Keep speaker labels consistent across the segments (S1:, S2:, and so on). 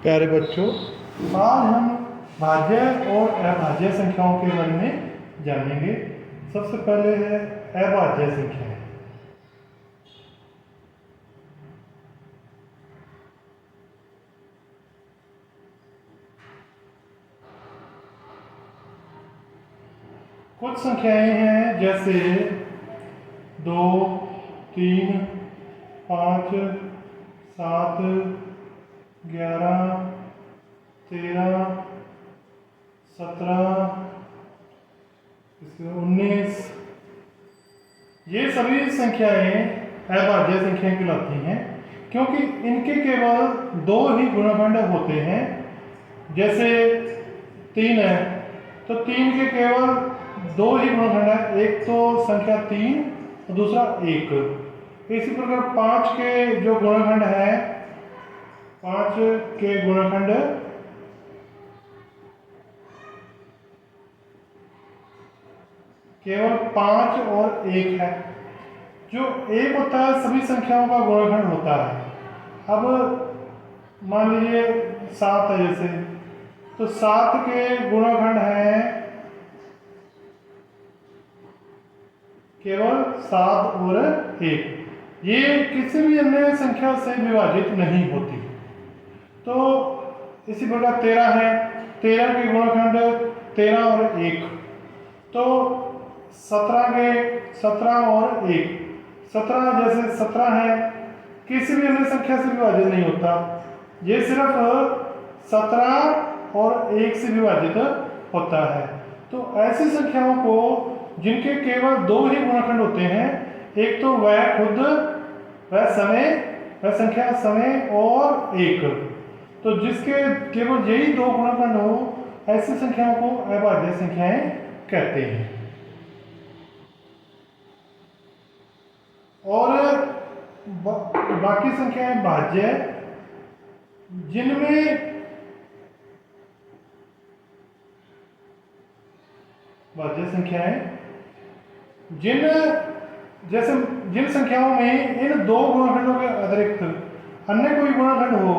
S1: प्यारे बच्चों, आज हम भाज्य और अभाज्य संख्याओं के बारे में जानेंगे। सबसे पहले है अभाज्य संख्याएं। कुछ संख्याएं हैं जैसे 2, 3, 5, 7, 11, 13, 17, 19। ये सभी संख्याएं अभाज्य संख्याएं कहलाती हैं क्योंकि इनके केवल दो ही गुणनखंड होते हैं। जैसे 3 है तो 3 के केवल दो ही गुणनखंड है, एक तो संख्या 3 और दूसरा 1। इसी प्रकार 5 के जो गुणनखंड है, 5 के गुणनखंड केवल 5 और 1 है। जो 1 होता है सभी संख्याओं का गुणनखंड होता है। अब मान लीजिए 7 है जैसे, तो 7 के गुणनखंड है केवल 7 और 1। ये किसी भी अन्य संख्या से विभाजित नहीं होती। तो इसी प्रकार 13 है, 13 के गुणनखंड 13 और 1। तो 17 और 1, 17 जैसे 17 है, किसी भी अन्य संख्या से विभाजित नहीं होता। ये सिर्फ 17 और 1 से विभाजित होता है। तो ऐसी संख्याओं को जिनके केवल दो ही गुणनखंड होते हैं, एक तो वह खुद, वह संख्या समय और 1, तो जिसके केवल यही दो गुणनखंड हो, ऐसी संख्याओं को अभाज्य संख्याएं कहते हैं। और बाकी संख्याएं भाज्य, जिनमें भाज्य संख्याएं जिन संख्याओं में इन दो गुणनखंडों के अतिरिक्त अन्य कोई गुणनखंड हो,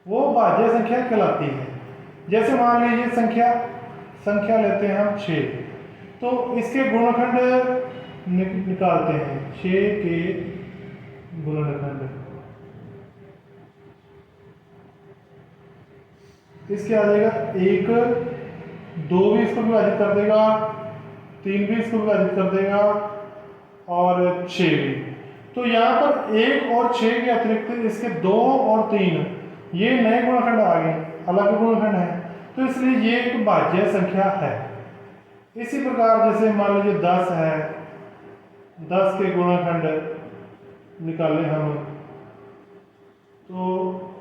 S1: वो भाज्य संख्या कहलाती है। जैसे मान लीजिए संख्या लेते हैं हम 6, तो इसके गुणनखंड निकालते हैं। 6 के गुणनखंड इसके आ जाएगा 1, 2 भी इसको विभाजित कर देगा, 3 भी इसको विभाजित कर देगा और 6 भी। तो यहाँ पर 1 और 6 के अतिरिक्त इसके 2 और 3 ये नए गुणनखंड आ गए, अलग गुणनखंड है, तो इसलिए ये एक भाज्य संख्या है। इसी प्रकार जैसे मान लीजिए 10 है, 10 के गुणनखंड निकाले हम, तो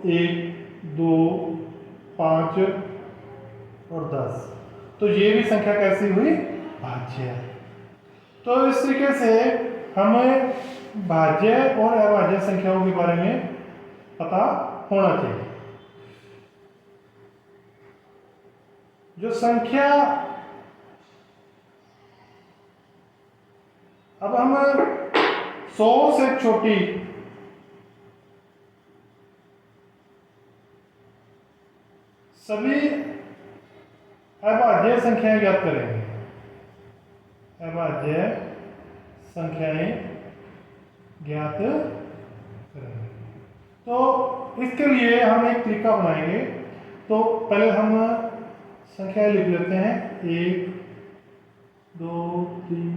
S1: 1, 2, 5 और 10, तो ये भी संख्या कैसी हुई? भाज्य। तो इस तरीके से हमें भाज्य और अभाज्य संख्याओं के बारे में पता होना चाहिए। जो संख्या, अब हम 100 से छोटी सभी अभाज्य संख्याएं ज्ञात करेंगे। अभाज्य संख्याएं ज्ञात करेंगे। तो इसके लिए हम एक तरीका बनाएंगे। तो पहले हम संख्याएं लिख लेते हैं, 1, 2, 3।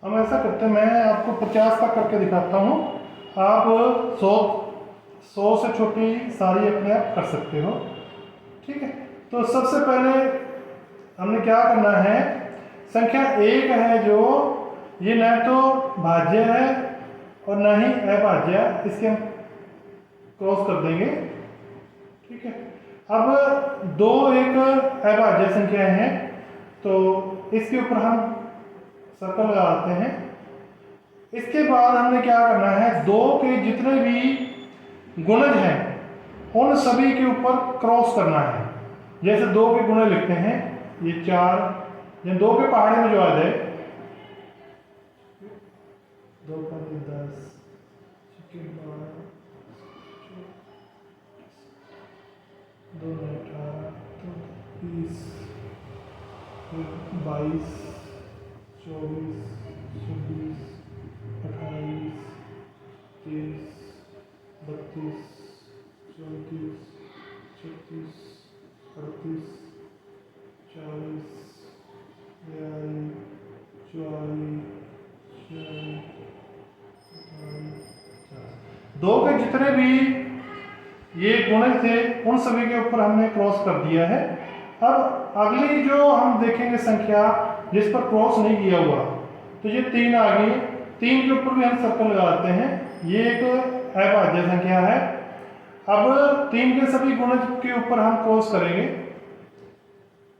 S1: हम ऐसा करते हैं, मैं आपको 50 तक करके दिखाता हूँ, आप 100 से छोटी सारी अपने आप कर सकते हो। ठीक है, तो सबसे पहले हमने क्या करना है, संख्या 1 है जो ये न तो भाज्य है और न ही अभाज्य, इसके हम क्रॉस कर देंगे। ठीक है, अब 2 एक अभाज्य संख्याएं हैं, तो इसके ऊपर हम सर्कल लगाते हैं। इसके बाद हमने क्या करना है, 2 के जितने भी गुणज हैं उन सभी के ऊपर क्रॉस करना है। जैसे 2 के गुणज लिखते हैं, ये 4, या 2 के पहाड़े में जो आ जाए, 2 5 10 12 2 18 20 22 24 26 28 30 32 34 36 38 40 42 44 2 के जितने भी ये गुणे थे उन सभी के ऊपर हमने क्रॉस कर दिया है। अब अगली जो हम देखेंगे संख्या जिस पर क्रॉस नहीं किया हुआ, तो ये 3 आ गई, 3 के ऊपर भी हम सर्कल लगाते हैं, ये एक अभाज्य संख्या है। अब 3 के सभी गुणज के ऊपर हम क्रॉस करेंगे।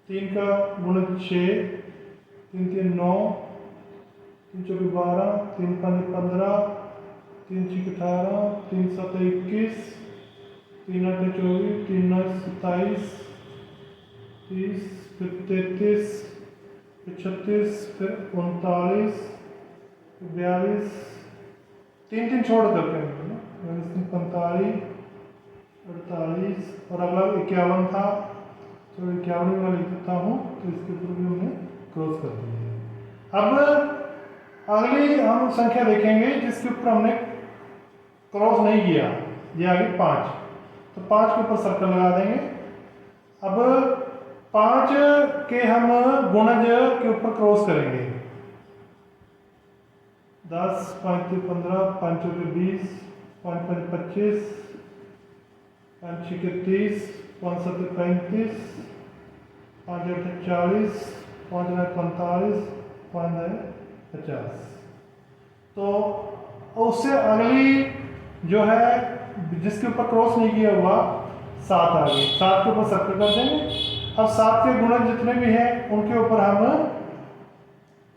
S1: 3 का गुणज 6, 3 3 9, 3 4 12, 3 5 15, 3 6 18, 3 7 21, 3 8 24, 3 9 27, 30, फिर 33, फिर 36, फिर 39, फिर 42, 3 3 छोड़ करके 45, 48, और अगला 51 था, तो 51 वाला लिख देता हूँ, तो इसके ऊपर भी हमने क्रॉस कर दिया। अब अगली हम संख्या देखेंगे जिसके ऊपर हमने क्रॉस नहीं किया, ये आ गई 5, तो 5 के ऊपर सर्कल लगा देंगे। अब 5 के हम गुणज के ऊपर क्रॉस करेंगे, 10 5 3 15, 5 4 20, 5 5 25, 5 6 30, 5 7 35, 5 8 40, 5 9 45, 5 9 50। तो उससे अगली जो है जिसके ऊपर क्रॉस नहीं किया हुआ 7 आ गई, 7 के ऊपर सर्कल कर देंगे। अब 7 के गुणज जितने भी हैं उनके ऊपर हम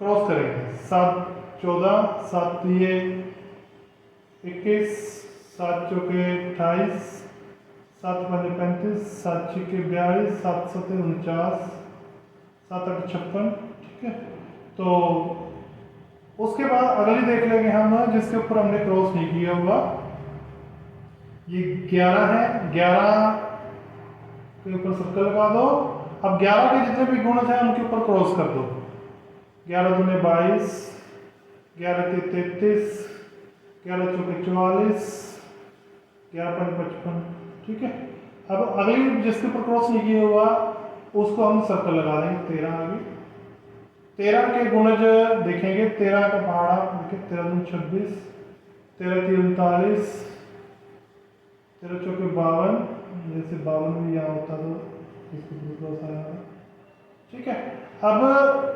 S1: क्रॉस करेंगे, 7 14, 7 3 21, 7 4 28, 7 5 35, 7 6 42, 7 7 49, 7 8 56। ठीक है, तो उसके बाद अगली देख लेंगे हम जिसके ऊपर हमने क्रॉस नहीं किया हुआ, ये 11 है, 11 के ऊपर सर्कल लगा दो। अब 11 के जितने भी गुणज हैं उनके ऊपर क्रॉस कर दो, 11 दूने 22, 11 3 33, 11 चौके 44, 11 5 55। ठीक है, अब अगली जिसके ऊपर क्रॉस नहीं किया हुआ उसको हम सर्कल लगा देंगे, 13 आ गई। 13 के गुणज देखेंगे, 13 का पहाड़ा देखिए, 13 दूनी 26, 13 3 39, 13 चौके 52, जैसे 52 भी यहाँ होता तो इसके ऊपर क्रॉस आया। ठीक है, अब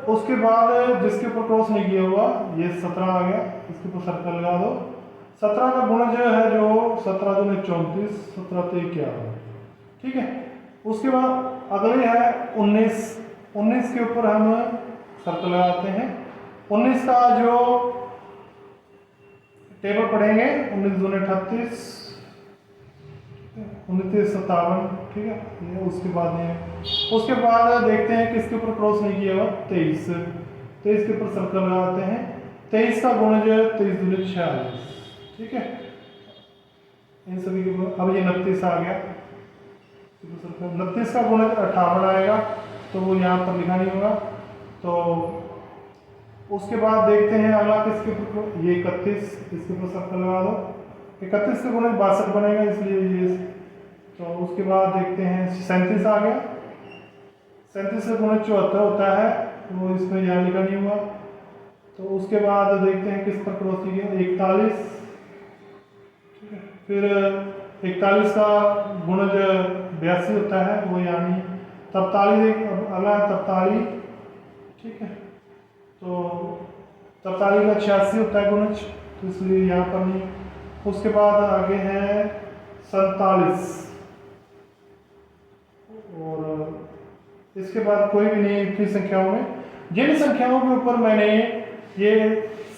S1: उसके बाद जिसके ऊपर क्रॉस नहीं किया हुआ ये 17 आ गया, इसके ऊपर सर्कल लगा दो। 17 का गुणज है जो 17 दूने 34, 17 3 51। ठीक है, उसके बाद अगले है 19, 19 के ऊपर हम सर्कल लगाते हैं। 19 का जो टेबल पढ़ेंगे, 19 दूने 38, 29 57। ठीक है, ये उसके बाद नहीं है। उसके बाद देखते हैं किसके ऊपर क्रॉस नहीं किया हुआ, 23, 23 के ऊपर सर्कल लगाते हैं। 23 का गुणज 23 दूने 46। ठीक है, इन सभी के ऊपर अब ये 29 आ गया, 29 का गुणज 58 आएगा, तो वो यहाँ पर लिखा नहीं होगा। तो उसके बाद देखते हैं अगला किसके ऊपर, ये 31, इसके ऊपर सर्कल लगा दो। 31 के गुणज 62 बनेगा, इसलिए ये। तो उसके बाद देखते हैं 37 आ गया, 37 का गुणज 74 होता है, तो इसमें यहाँ लिखा नहीं हुआ। तो उसके बाद देखते हैं किस पर क्रॉस किया, 41, ठीक है। फिर 41 का गुणज 82 होता है, वो यानी 43, एक अगला 43, ठीक है। तो 43 का 86 होता है गुणज, तो इसलिए यहाँ पर नहीं। उसके बाद आगे है 47, और इसके बाद कोई भी नहीं इतनी संख्याओं में। जिन संख्याओं के ऊपर मैंने ये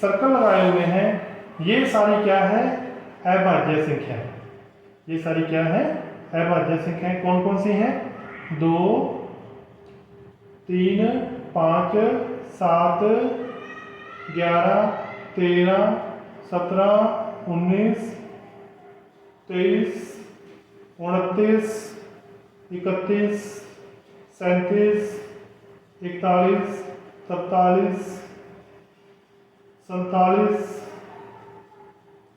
S1: सर्कल लगाए हुए हैं, ये सारी क्या है, अभाज्य संख्या है। ये सारी क्या है, अभाज्य संख्याएं। कौन कौन सी हैं, 2, 3, 5, 7, 11, 13, 17, 19, 23, 29, 31, 37, 41, 43, 47,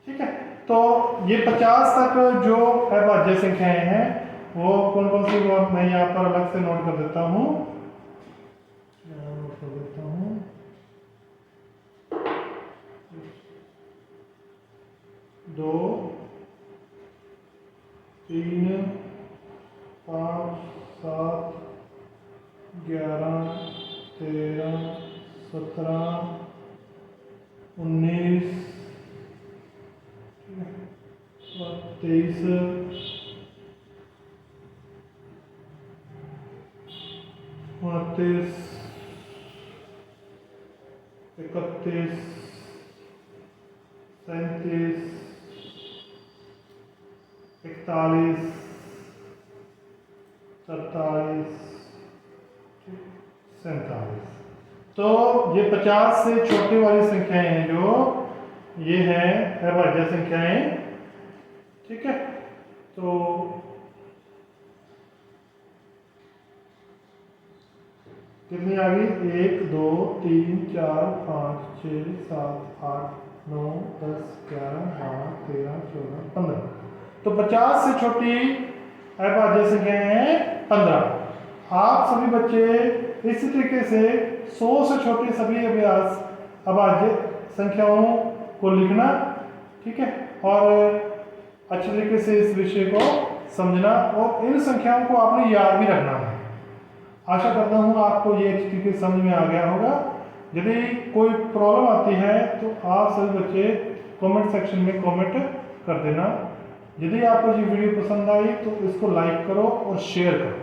S1: ठीक है। तो ये 50 तक जो अभाज्य संख्याएं हैं वो कौन कौन सी, वो मैं यहाँ पर अलग से नोट कर देता हूँ, नोट कर देता हूँ। 2, 3, 5, 7, 11, 13, 17, 19, 23, 29, 31, 37, 41, 47, 47। तो ये 50 से छोटी वाली संख्याएं हैं जो ये है अभाज्य संख्याएं, ठीक है। तो कितनी आ गई, 1, 2, 3, 4, 5, 6, 7, 8, 9, 10, 11, 12, 13, 14, 15। तो 50 से छोटी अभाज्य संख्याएं हैं 15। आप सभी बच्चे इसी तरीके से 100 से छोटी सभी अभाज्य संख्याओं को लिखना, ठीक है, और अच्छे तरीके से इस विषय को समझना, और इन संख्याओं को आपने याद भी रखना है। आशा करता हूँ आपको ये अच्छी तरीके से समझ में आ गया होगा। यदि कोई प्रॉब्लम आती है तो आप सभी बच्चे कमेंट सेक्शन में कमेंट कर देना। यदि आपको ये वीडियो पसंद आई तो इसको लाइक करो और शेयर करो।